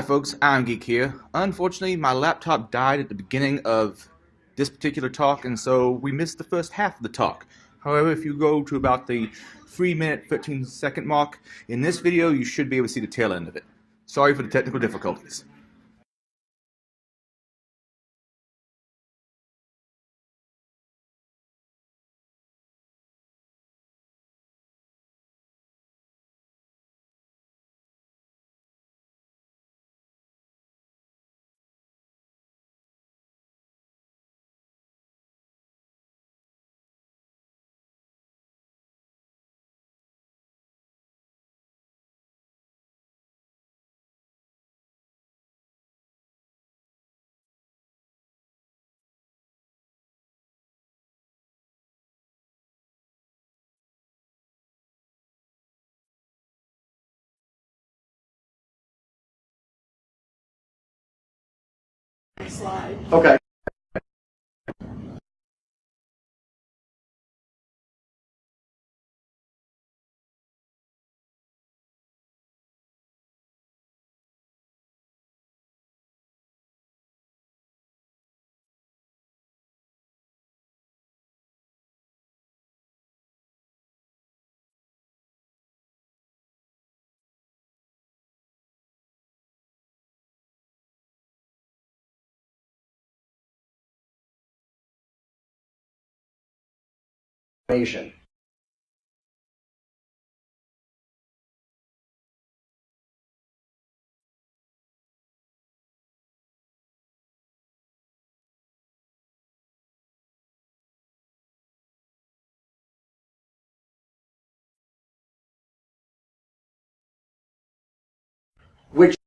folks, I'm Geek here. Unfortunately, my laptop died at the beginning of this particular talk, and so we missed the first half of the talk. However, if you go to about the 3-minute, 13-second mark in this video, you should be able to see the tail end of it. Sorry for the technical difficulties. Slide. Okay. Information. Which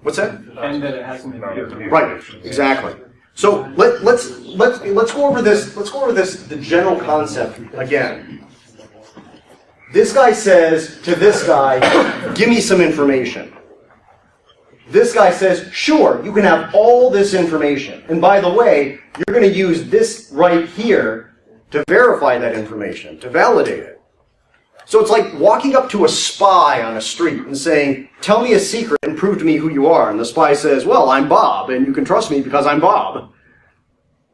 What's that? And that it hasn't been given. Right. Exactly. So let's go over this. Let's go over this. The general concept again. This guy says to this guy, "Give me some information." This guy says, "Sure, you can have all this information. And by the way, you're going to use this right here to verify that information, to validate it." So it's like walking up to a spy on a street and saying, "Tell me a secret and prove to me who you are." And the spy says, "Well, I'm Bob, and you can trust me because I'm Bob."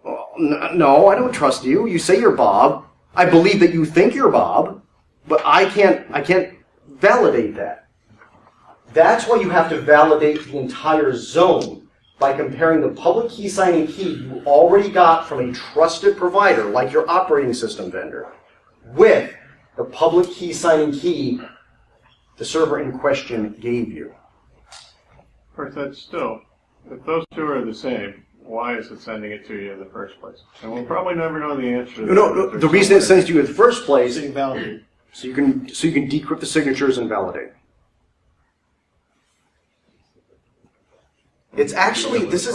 Well, no, I don't trust you. You say you're Bob. I believe that you think you're Bob, but I can't validate that. That's why you have to validate the entire zone by comparing the public key signing key you already got from a trusted provider, like your operating system vendor, with the public key signing key the server in question gave you. Of course, that's still, if those two are the same, why is it sending it to you in the first place? And we'll probably never know the answer to that. No, the reason it sends it to you in the first place, so you can decrypt the signatures and validate. This is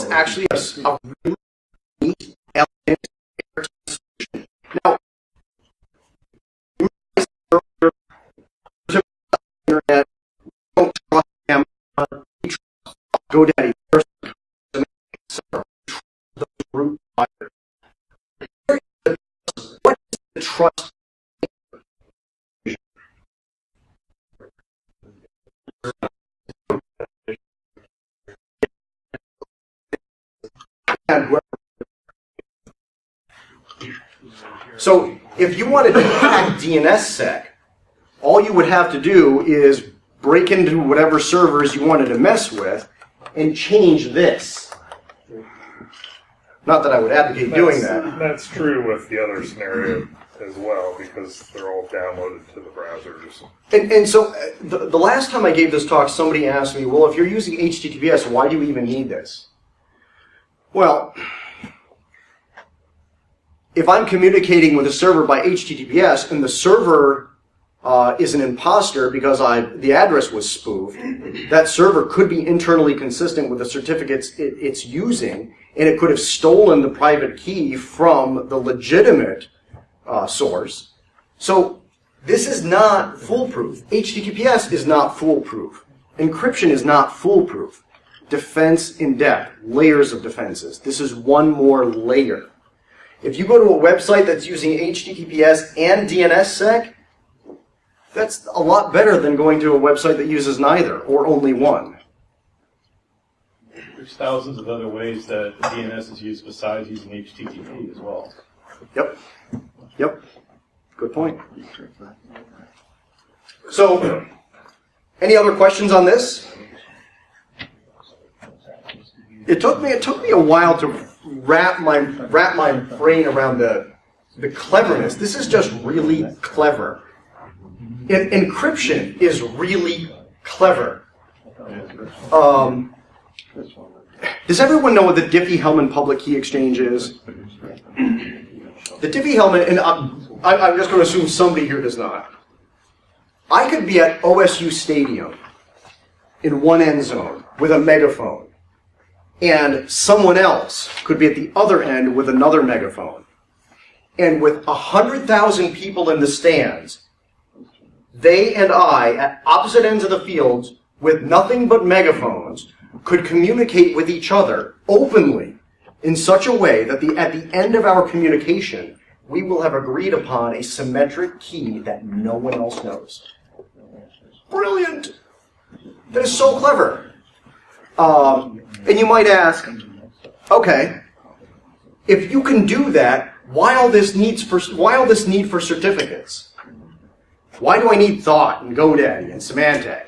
actually a really neat, elegant solution. Now, internet, don't trust them, trust GoDaddy first, the root provider. What is the trust? So if you wanted to hack DNSSec, all you would have to do is break into whatever servers you wanted to mess with and change this. Not that I would advocate doing that. That's true with the other scenario as well, because they're all downloaded to the browsers. And so the last time I gave this talk, somebody asked me, well, if you're using HTTPS, why do you even need this? Well, if I'm communicating with a server by HTTPS and the server is an imposter because the address was spoofed, that server could be internally consistent with the certificates it's using, and it could have stolen the private key from the legitimate source. So this is not foolproof. HTTPS is not foolproof. Encryption is not foolproof. Defense in depth, layers of defenses. This is one more layer. If you go to a website that's using HTTPS and DNSSec, that's a lot better than going to a website that uses neither, or only one. There's thousands of other ways that DNS is used besides using HTTP as well. Yep. Yep. Good point. So, any other questions on this? It took me a while to wrap my brain around the cleverness. This is just really clever. Encryption is really clever. Does everyone know what the Diffie-Hellman public key exchange is? The Diffie-Hellman, and I'm just going to assume somebody here does not. I could be at OSU Stadium in one end zone with a megaphone, and someone else could be at the other end with another megaphone. And with 100,000 people in the stands, they and I, at opposite ends of the field, with nothing but megaphones, could communicate with each other openly in such a way that at the end of our communication, we will have agreed upon a symmetric key that no one else knows. Brilliant! That is so clever. And you might ask, okay, if you can do that, why all this need for certificates? Why do I need Thought and GoDaddy and Symantec?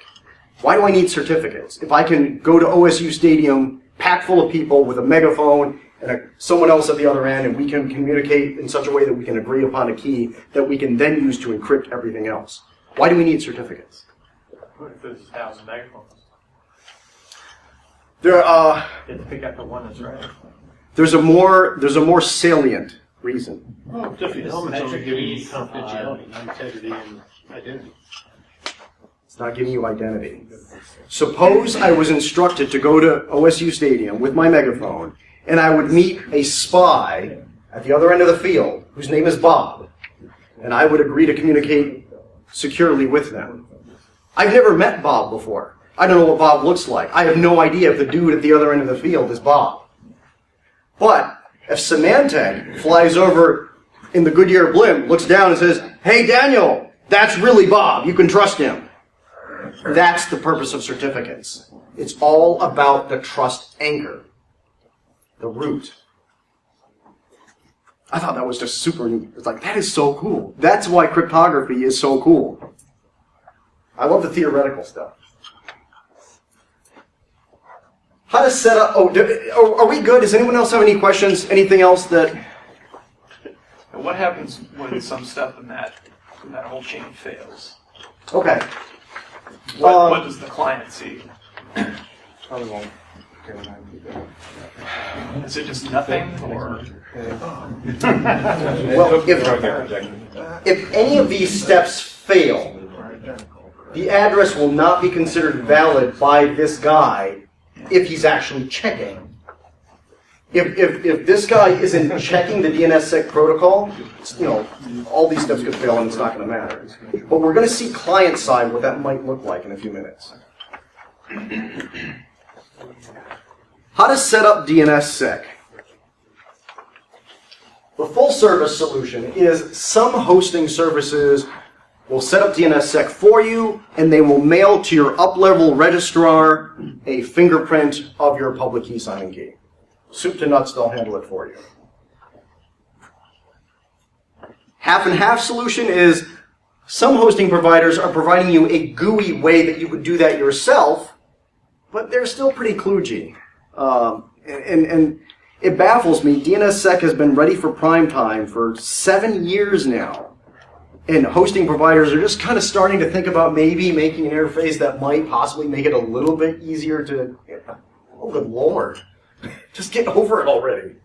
Why do I need certificates? If I can go to OSU Stadium, packed full of people with a megaphone and someone else at the other end, and we can communicate in such a way that we can agree upon a key that we can then use to encrypt everything else. Why do we need certificates? What if there's 1,000 megaphones? You have to pick out the one that's right. There's a more salient reason. Well, Diffie-Hellman's only giving you confidentiality, integrity, and identity. It's not giving you identity. Suppose I was instructed to go to OSU Stadium with my megaphone, and I would meet a spy at the other end of the field whose name is Bob, and I would agree to communicate securely with them. I've never met Bob before. I don't know what Bob looks like. I have no idea if the dude at the other end of the field is Bob. But if Symantec flies over in the Goodyear blimp, looks down and says, "Hey, Daniel, that's really Bob. You can trust him." That's the purpose of certificates. It's all about the trust anchor, the root. I thought that was just super neat. It's like, that is so cool. That's why cryptography is so cool. I love the theoretical stuff. How to set up... are we good? Does anyone else have any questions? Anything else that... What happens when some stuff in that whole chain fails? Okay. What does the client see? Is it just nothing, or? Well, if any of these steps fail, the address will not be considered valid by this guy if he's actually checking. If this guy isn't checking the DNSSec protocol, all these steps could fail and it's not going to matter. But we're going to see client side what that might look like in a few minutes. How to set up DNSSec. The full service solution is some hosting services will set up DNSSec for you, and they will mail to your up-level registrar a fingerprint of your public key signing key. Soup to nuts, they'll handle it for you. Half and half solution is some hosting providers are providing you a GUI way that you could do that yourself, but they're still pretty kludgy. And it baffles me. DNSSec has been ready for prime time for 7 years now. And hosting providers are just kind of starting to think about maybe making an interface that might possibly make it a little bit easier to... Oh, good Lord. Just get over it already.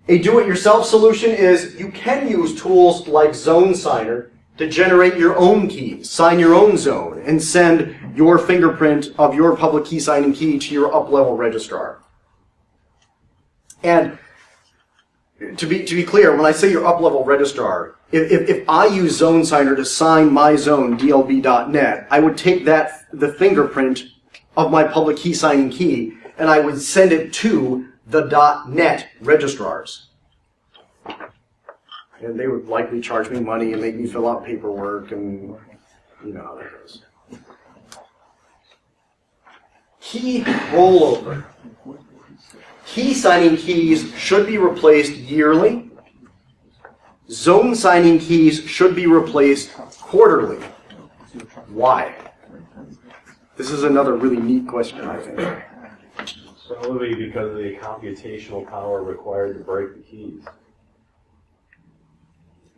A do-it-yourself solution is you can use tools like Zone Signer to generate your own keys, sign your own zone, and send your fingerprint of your public key signing key to your up-level registrar. And to be clear, when I say your up-level registrar, if I use Zone Signer to sign my zone, dlb.net, I would take the fingerprint of my public key signing key, and I would send it to the .net registrars. And they would likely charge me money and make me fill out paperwork, and you know how that goes. Key rollover. Key signing keys should be replaced yearly. Zone signing keys should be replaced quarterly. Why? This is another really neat question, I think. Probably because of the computational power required to break the keys.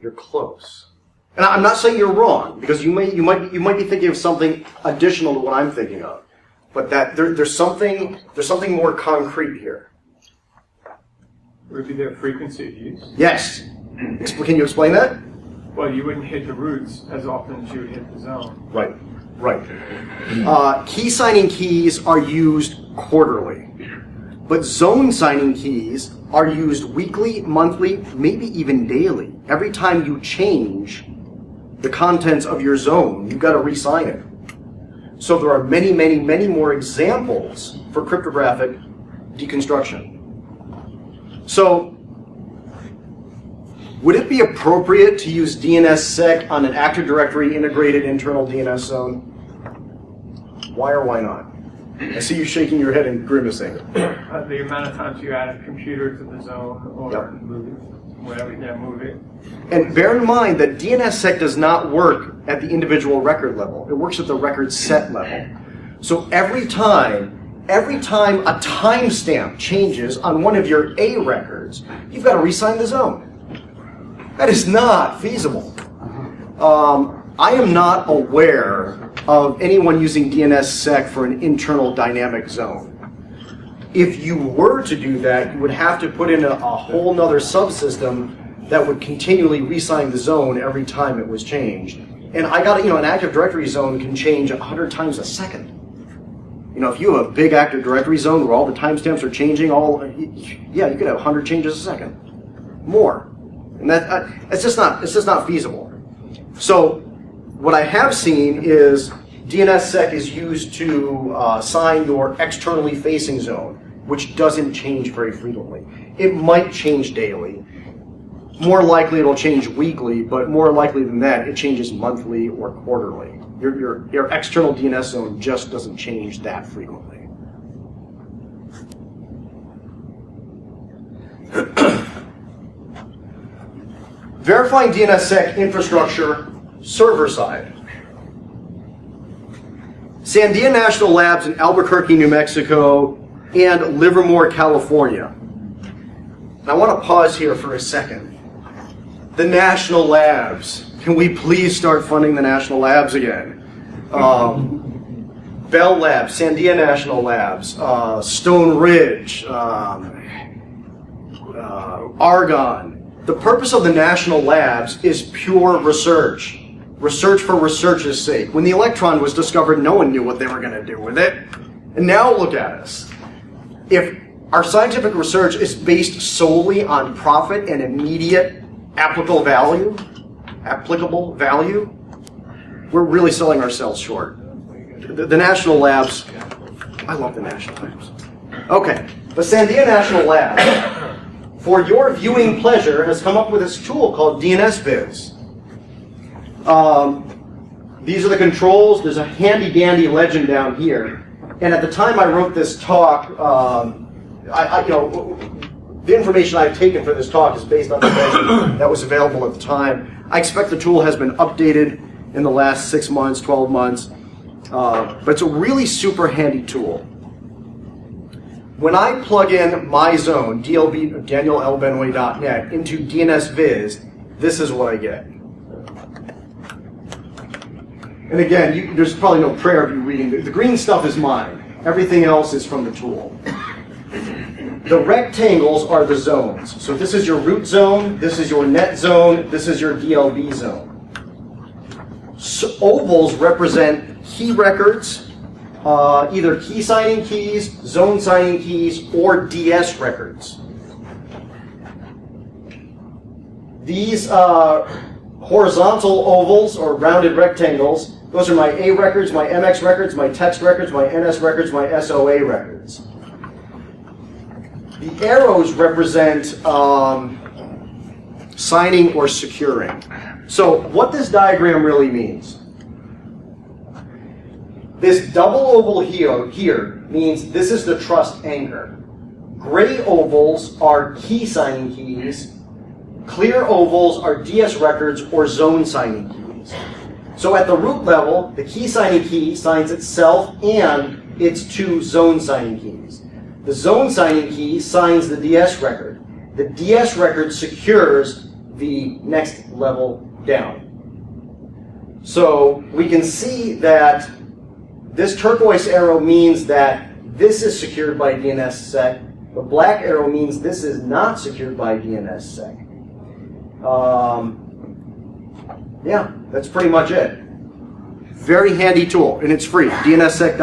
You're close. And I'm not saying you're wrong, because you might be thinking of something additional to what I'm thinking of. But that there's something more concrete here. Would it be their frequency of use? Yes. Can you explain that? Well, you wouldn't hit the roots as often as you would hit the zone. Right. Key signing keys are used quarterly, but zone signing keys are used weekly, monthly, maybe even daily. Every time you change the contents of your zone, you've got to re-sign it. So there are many, many, many more examples for cryptographic deconstruction. So, would it be appropriate to use DNSSec on an Active Directory integrated internal DNS zone? Why or why not? I see you shaking your head and grimacing. The amount of times you add a computer to the zone or whatever, move it. And bear in mind that DNSSec does not work at the individual record level. It works at the record set level. So every time a timestamp changes on one of your A records, you've got to re-sign the zone. That is not feasible. I am not aware of anyone using DNSSec for an internal dynamic zone. If you were to do that, you would have to put in a whole nother subsystem that would continually re-sign the zone every time it was changed. And an Active Directory zone can change 100 times a second. If you have a big Active Directory zone where all the timestamps are changing, you could have 100 changes a second, more, and it's just not feasible. So, what I have seen is DNSSec is used to sign your externally facing zone, which doesn't change very frequently. It might change daily. More likely it'll change weekly, but more likely than that, it changes monthly or quarterly. Your external DNS zone just doesn't change that frequently. Verifying DNSSec infrastructure server side. Sandia National Labs in Albuquerque, New Mexico, and Livermore, California. And I want to pause here for a second. The National Labs. Can we please start funding the National Labs again? Bell Labs, Sandia National Labs, Stone Ridge, Argonne. The purpose of the National Labs is pure research. Research for research's sake. When the electron was discovered, no one knew what they were going to do with it. And now look at us. If our scientific research is based solely on profit and immediate applicable value, we're really selling ourselves short. The National Labs, I love the National Labs. Okay, the Sandia National Lab, for your viewing pleasure, has come up with this tool called DNSBiz. These are the controls. There's a handy-dandy legend down here. And at the time I wrote this talk, the information I've taken for this talk is based on the information that was available at the time. I expect the tool has been updated in the last 6 months, 12 months, but it's a really super handy tool. When I plug in my zone, DLB, DanielLBenway.net, into DNSViz, this is what I get. And again, there's probably no prayer of you reading. The green stuff is mine. Everything else is from the tool. The rectangles are the zones. So this is your root zone, this is your net zone, this is your DLB zone. So ovals represent key records, either key signing keys, zone signing keys, or DS records. These horizontal ovals or rounded rectangles, those are my A records, my MX records, my text records, my NS records, my SOA records. The arrows represent signing or securing. So what this diagram really means, this double oval here means this is the trust anchor. Gray ovals are key signing keys. Clear ovals are DS records or zone signing keys. So at the root level, the key signing key signs itself and its 2 zone signing keys. The zone signing key signs the DS record. The DS record secures the next level down. So we can see that this turquoise arrow means that this is secured by DNSSec. The black arrow means this is not secured by DNSSec. Yeah, that's pretty much it. Very handy tool, and it's free. DNSSec.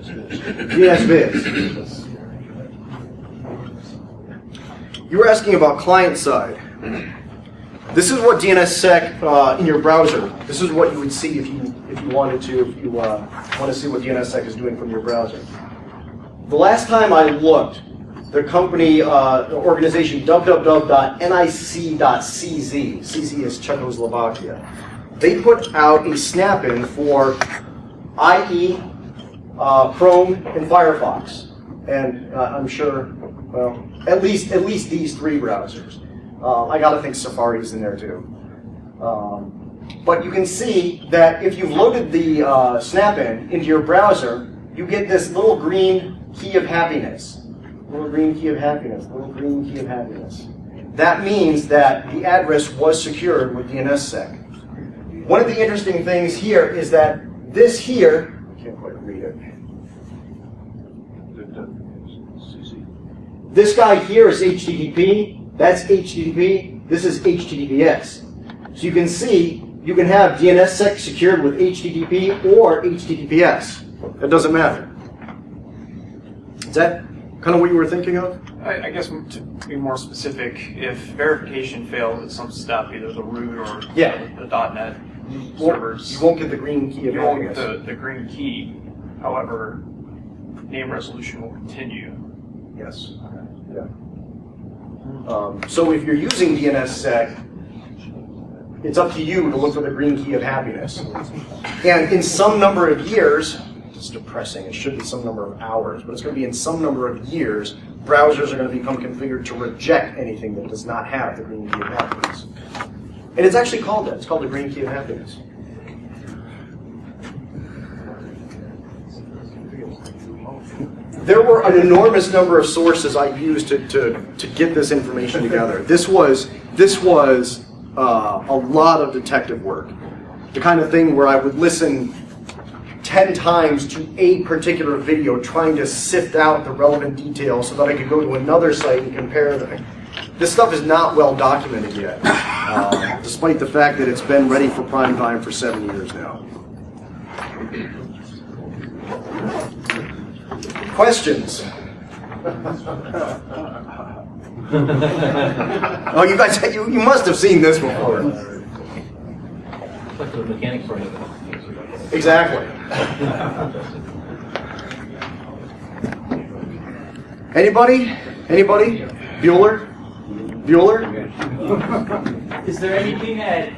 DNSViz. You were asking about client side. This is what DNSSec in your browser. This is what you would see if you wanted to. If you want to see what DNSSec is doing from your browser. The last time I looked, the company, the organization www.nic.cz, CZ is Czechoslovakia, they put out a snap-in for IE, Chrome, and Firefox, and I'm sure, well, at least these 3 browsers. I got to think Safari's in there too. But you can see that if you've loaded the snap-in into your browser, you get this little green key of happiness. Little green key of happiness. Little green key of happiness. That means that the address was secured with DNSSec. One of the interesting things here is that this here, I can't quite read it. This guy here is HTTP. That's HTTP. This is HTTPS. So you can see you can have DNSSec secured with HTTP or HTTPS. It doesn't matter. Is that kind of what you were thinking of? I guess to be more specific, if verification fails at some step, either the root or the .NET servers, you won't get the green key of happiness. You won't get the green key. However, name resolution will continue. Yes. Yeah. So if you're using DNSSec, it's up to you to look for the green key of happiness. And in some number of years, it's depressing, it should be some number of hours, but it's going to be in some number of years, browsers are going to become configured to reject anything that does not have the green key of happiness. And it's actually called that. It's called the green key of happiness. There were an enormous number of sources I used to get this information together. This was a lot of detective work. The kind of thing where I would listen 10 times to a particular video trying to sift out the relevant details so that I could go to another site and compare them. This stuff is not well documented yet, despite the fact that it's been ready for prime time for 7 years now. Questions? Oh, you guys, you must have seen this before. Like the mechanics part of it. Exactly. Anybody? Anybody? Bueller? Bueller? Is there anything that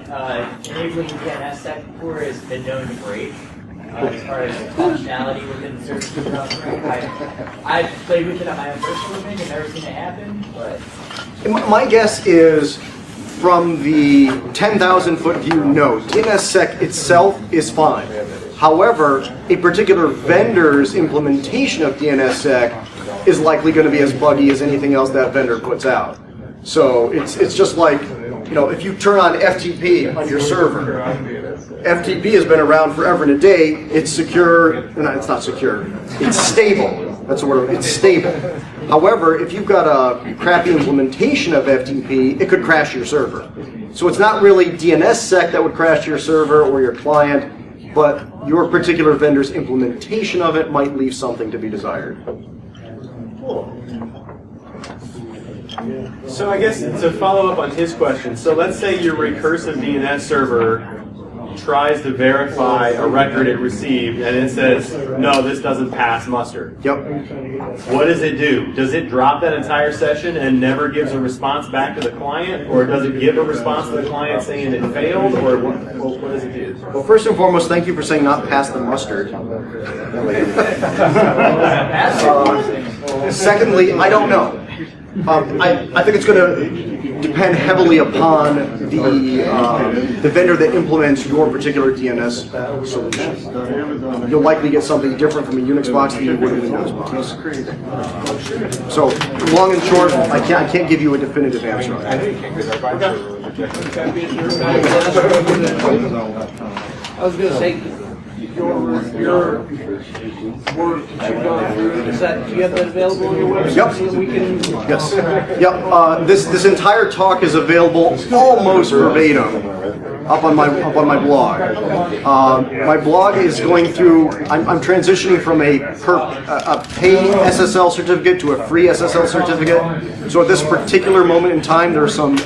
enabling DNSSec before has been known to break? as far as functionality within the services we're offering. I've played with it on my own personal thing and never seen it happen, but... My guess is, from the 10,000-foot view, no. DNSSec itself is fine. However, a particular vendor's implementation of DNSSec is likely going to be as buggy as anything else that vendor puts out. So it's just like, you know, if you turn on FTP on your server, FTP has been around forever and a day. It's secure. No, it's not secure. It's stable. That's the word. It's stable. However, if you've got a crappy implementation of FTP, it could crash your server. So it's not really DNSSec that would crash your server or your client, but your particular vendor's implementation of it might leave something to be desired. So I guess to follow up on his question, so let's say your recursive DNS server tries to verify a record it received and it says, no, this doesn't pass muster. Yep. What does it do? Does it drop that entire session and never gives a response back to the client? Or does it give a response to the client saying it failed? Or what does it do? Well, first and foremost, thank you for saying not pass the mustard. Secondly, I don't know. I think it's going to depend heavily upon the vendor that implements your particular DNS solution. You'll likely get something different from a Unix box than you would a Windows box. So, long and short, I can't give you a definitive answer on that. I was going to say, your work that you've gone through, do you have that available on your website? Yep. So that we can... Yes. Yep. This entire talk is available almost verbatim up on my blog. My blog is going through. I'm transitioning from a paid SSL certificate to a free SSL certificate. So at this particular moment in time, there are some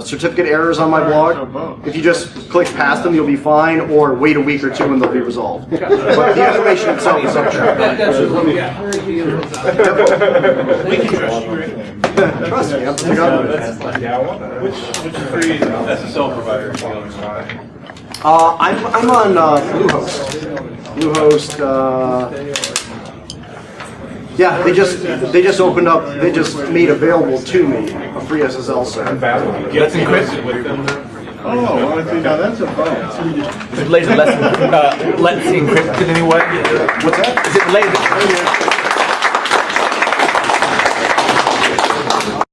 certificate errors on my blog. If you just click past them, you'll be fine, or wait a week or two and they'll be resolved. But the information itself is up there. We can trust you, right? Trust me, I'm the government. Which free SSL provider are you on? I'm on Bluehost. Bluehost. Yeah, they just opened up. They just made available to me a free SSL server. That's encrypted with them. Oh, well, see, now that's a bonus. Is it later less encrypted in any way? What's that? Is it later?